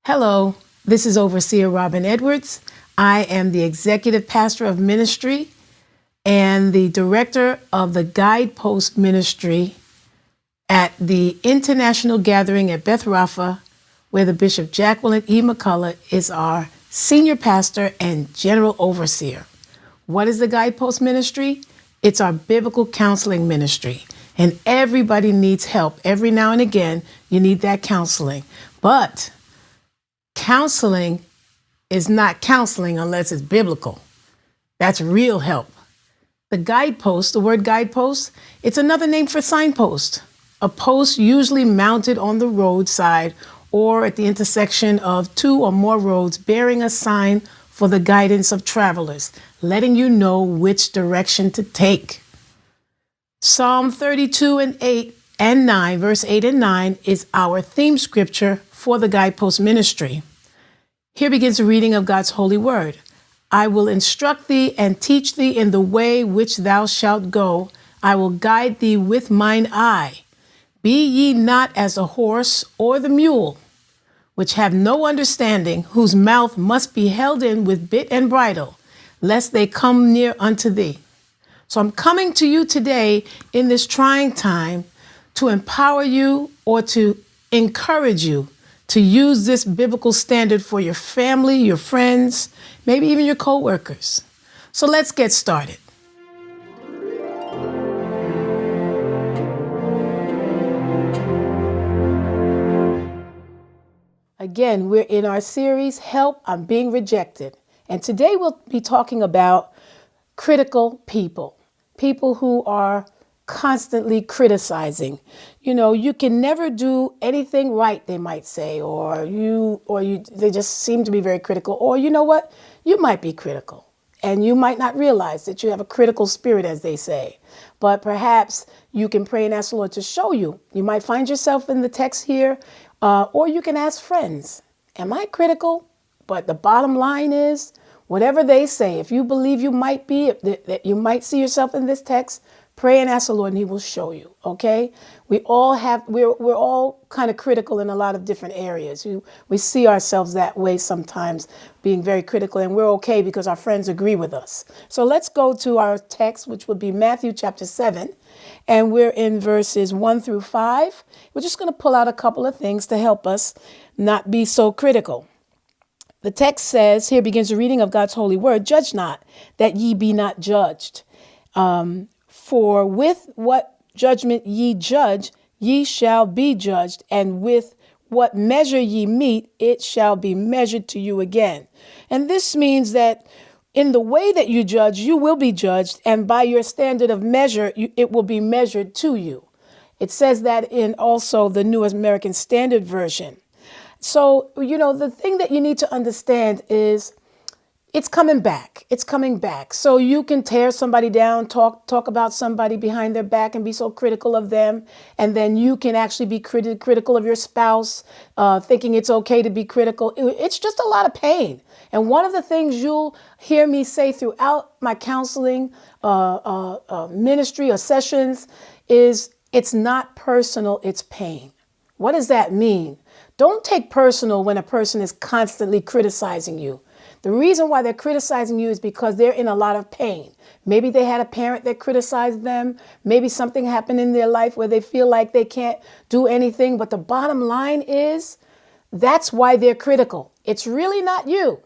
Hello, this is Overseer Robin Edwards. I am the Executive Pastor of Ministry and the Director of the Guidepost Ministry at the International Gathering at Beth Rapha, where the Bishop Jacqueline E. McCullough is our Senior Pastor and General Overseer. What is the Guidepost Ministry? It's our biblical counseling ministry, and everybody needs help. Every now and again, you need that counseling. But counseling is not counseling unless it's biblical. That's real help. The guidepost, the word guidepost, it's another name for signpost. A post usually mounted on the roadside or at the intersection of two or more roads bearing a sign for the guidance of travelers, letting you know which direction to take. Psalm 32 and 8 and 9, verse 8 and 9 is our theme scripture for the Guidepost Ministry. Here begins the reading of God's holy word. I will instruct thee and teach thee in the way which thou shalt go. I will guide thee with mine eye. Be ye not as the horse or the mule, which have no understanding, whose mouth must be held in with bit and bridle, lest they come near unto thee. So I'm coming to you today in this trying time to empower you or to encourage you to use this biblical standard for your family, your friends, maybe even your co-workers. So let's get started. Again, we're in our series, Help, I'm Being Rejected. And today we'll be talking about critical people, people who are constantly criticizing. You know, you can never do anything right, they might say, or they just seem to be very critical. Or you know what? You might be critical and you might not realize that you have a critical spirit, as they say. But perhaps you can pray and ask the Lord to show you. You might find yourself in the text here, or you can ask friends, am I critical? But the bottom line is, whatever they say, if you believe you might be, that you might see yourself in this text, pray and ask the Lord and he will show you, okay? We're all kind of critical in a lot of different areas. We see ourselves that way sometimes, being very critical, and we're okay because our friends agree with us. So let's go to our text, which would be Matthew chapter 7, and we're in verses 1 through 5. We're just going to pull out a couple of things to help us not be so critical. The text says, here begins the reading of God's holy word, judge not, that ye be not judged. For with what judgment ye judge, ye shall be judged, and with what measure ye meet, it shall be measured to you again. And this means that in the way that you judge, you will be judged, and by your standard of measure, it will be measured to you. It says that in also the New American Standard Version. So, you know, the thing that you need to understand is it's coming back. It's coming back. So you can tear somebody down, talk about somebody behind their back and be so critical of them. And then you can actually be critical of your spouse, thinking it's okay to be critical. It's just a lot of pain. And one of the things you'll hear me say throughout my counseling ministry or sessions is it's not personal, it's pain. What does that mean? Don't take personal when a person is constantly criticizing you. The reason why they're criticizing you is because they're in a lot of pain. Maybe they had a parent that criticized them. Maybe something happened in their life where they feel like they can't do anything. But the bottom line is that's why they're critical. It's really not you.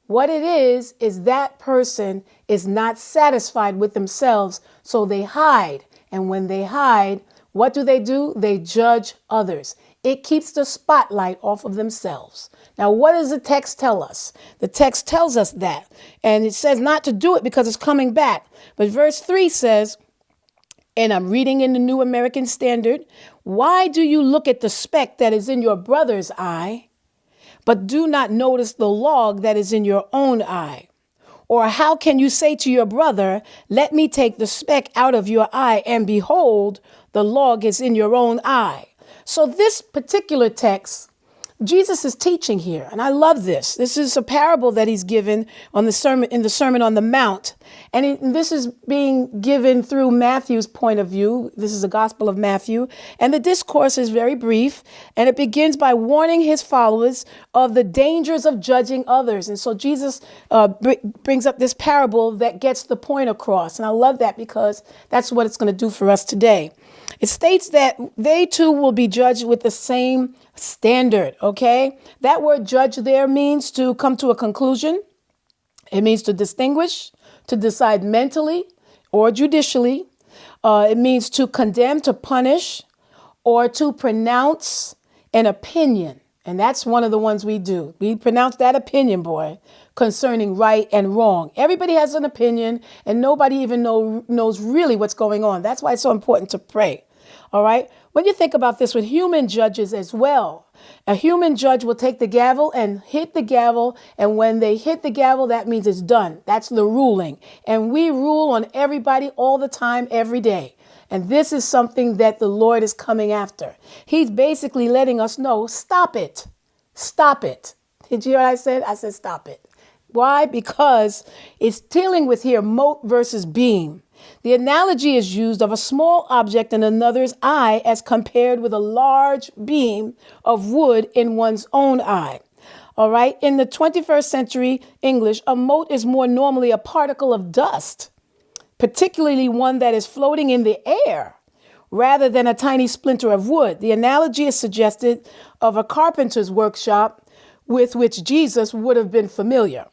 What it is that person is not satisfied with themselves, so they hide. And when they hide, what do? They judge others. It keeps the spotlight off of themselves. Now, what does the text tell us? The text tells us that. And it says not to do it because it's coming back. But verse 3 says, and I'm reading in the New American Standard, why do you look at the speck that is in your brother's eye, but do not notice the log that is in your own eye? Or how can you say to your brother, let me take the speck out of your eye, and behold, the log is in your own eye? So this particular text Jesus is teaching here, and I love this. This is a parable that he's given on the sermon in the Sermon on the Mount, and this is being given through Matthew's point of view. This is the Gospel of Matthew, and the discourse is very brief, and it begins by warning his followers of the dangers of judging others. And so Jesus brings up this parable that gets the point across, and I love that because that's what it's going to do for us today. It states that they too will be judged with the same standard, okay? That word judge there means to come to a conclusion. It means to distinguish, to decide mentally or judicially. It means to condemn, to punish, or to pronounce an opinion. And that's one of the ones we do. We pronounce that opinion, boy, concerning right and wrong. Everybody has an opinion and nobody even knows really what's going on. That's why it's so important to pray. All right. When you think about this with human judges as well, a human judge will take the gavel and hit the gavel. And when they hit the gavel, that means it's done. That's the ruling. And we rule on everybody all the time, every day. And this is something that the Lord is coming after. He's basically letting us know, stop it. Stop it. Did you hear what I said? I said, stop it. Why? Because it's dealing with here mote versus beam. The analogy is used of a small object in another's eye as compared with a large beam of wood in one's own eye. All right. In the 21st century English, a mote is more normally a particle of dust, particularly one that is floating in the air, rather than a tiny splinter of wood. The analogy is suggested of a carpenter's workshop with which Jesus would have been familiar.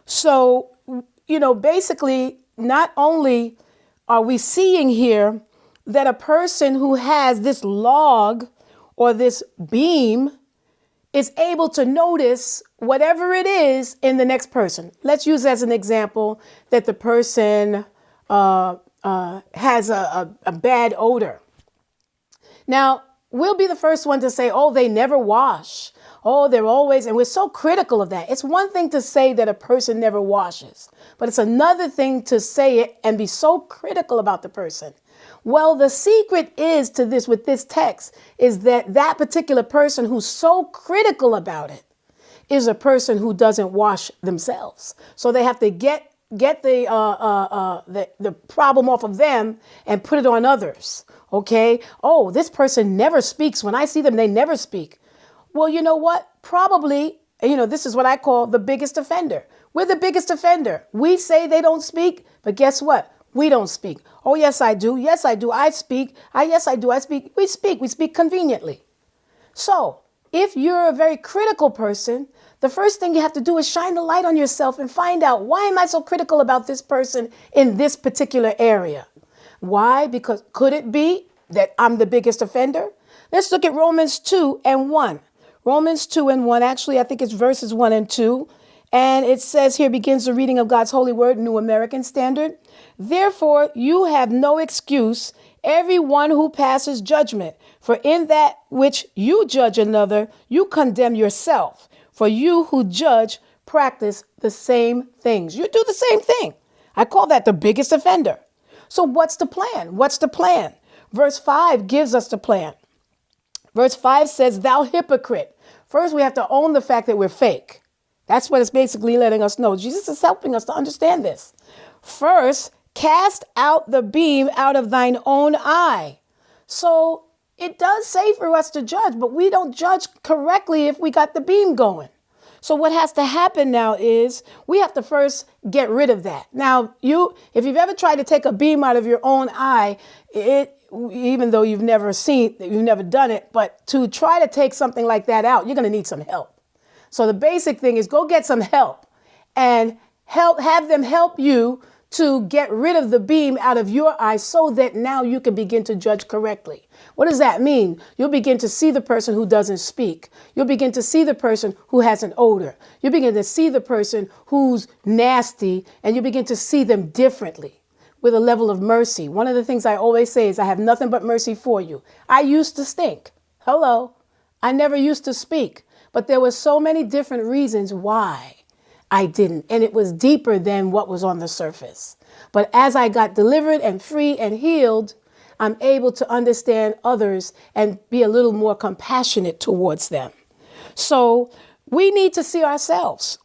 So, basically, not only are we seeing here that a person who has this log or this beam is able to notice whatever it is in the next person. Let's use as an example that the person has a bad odor. Now, we'll be the first one to say, oh, they never wash. Oh, they're always, and we're so critical of that. It's one thing to say that a person never washes, but it's another thing to say it and be so critical about the person. Well, the secret is to this with this text is that particular person who's so critical about it is a person who doesn't wash themselves. So they have to get the problem off of them and put it on others. Okay. Oh, this person never speaks. When I see them, they never speak. Well, you know what? Probably, this is what I call the biggest offender. We're the biggest offender. We say they don't speak, but guess what? We don't speak. Oh, yes, I do. Yes, I do. I speak. Yes, I do. I speak. We speak. We speak conveniently. So if you're a very critical person, the first thing you have to do is shine the light on yourself and find out, why am I so critical about this person in this particular area? Why? Because could it be that I'm the biggest offender? Let's look at Romans 2:1. Romans 2:1, actually, I think it's verses 1 and 2. And it says here, begins the reading of God's holy word, New American Standard. Therefore, you have no excuse, everyone who passes judgment. For in that which you judge another, you condemn yourself. For you who judge practice the same things. You do the same thing. I call that the biggest offender. So what's the plan? What's the plan? Verse 5 gives us the plan. Verse 5 says, thou hypocrite. First, we have to own the fact that we're fake. That's what it's basically letting us know. Jesus is helping us to understand this. First, cast out the beam out of thine own eye. So it does say for us to judge, but we don't judge correctly if we got the beam going. So what has to happen now is we have to first get rid of that. Now, if you've ever tried to take a beam out of your own eye, even though you've never done it, but to try to take something like that out, you're going to need some help. So the basic thing is go get some help and have them help you to get rid of the beam out of your eye so that now you can begin to judge correctly. What does that mean? You'll begin to see the person who doesn't speak. You'll begin to see the person who has an odor. You begin to see the person who's nasty, and you begin to see them differently with a level of mercy. One of the things I always say is I have nothing but mercy for you. I used to stink. Hello. I never used to speak. But there were so many different reasons why I didn't. And it was deeper than what was on the surface. But as I got delivered and free and healed, I'm able to understand others and be a little more compassionate towards them. So we need to see ourselves.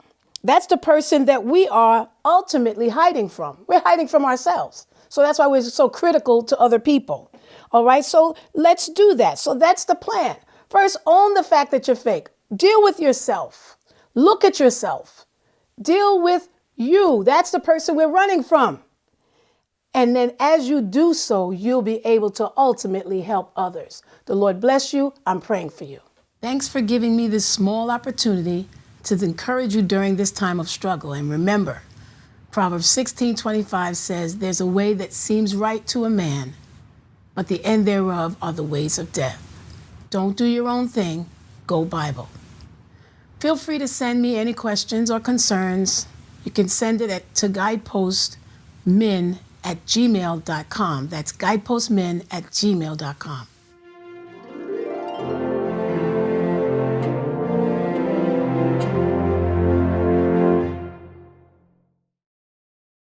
That's the person that we are ultimately hiding from. We're hiding from ourselves. So that's why we're so critical to other people. All right, so let's do that. So that's the plan. First, own the fact that you're fake. Deal with yourself. Look at yourself. Deal with you. That's the person we're running from. And then as you do so, you'll be able to ultimately help others. The Lord bless you. I'm praying for you. Thanks for giving me this small opportunity to encourage you during this time of struggle. And remember, Proverbs 16:25 says, there's a way that seems right to a man, but the end thereof are the ways of death. Don't do your own thing. Go Bible. Feel free to send me any questions or concerns. You can send it to guidepostmen@gmail.com. That's guidepostmen@gmail.com.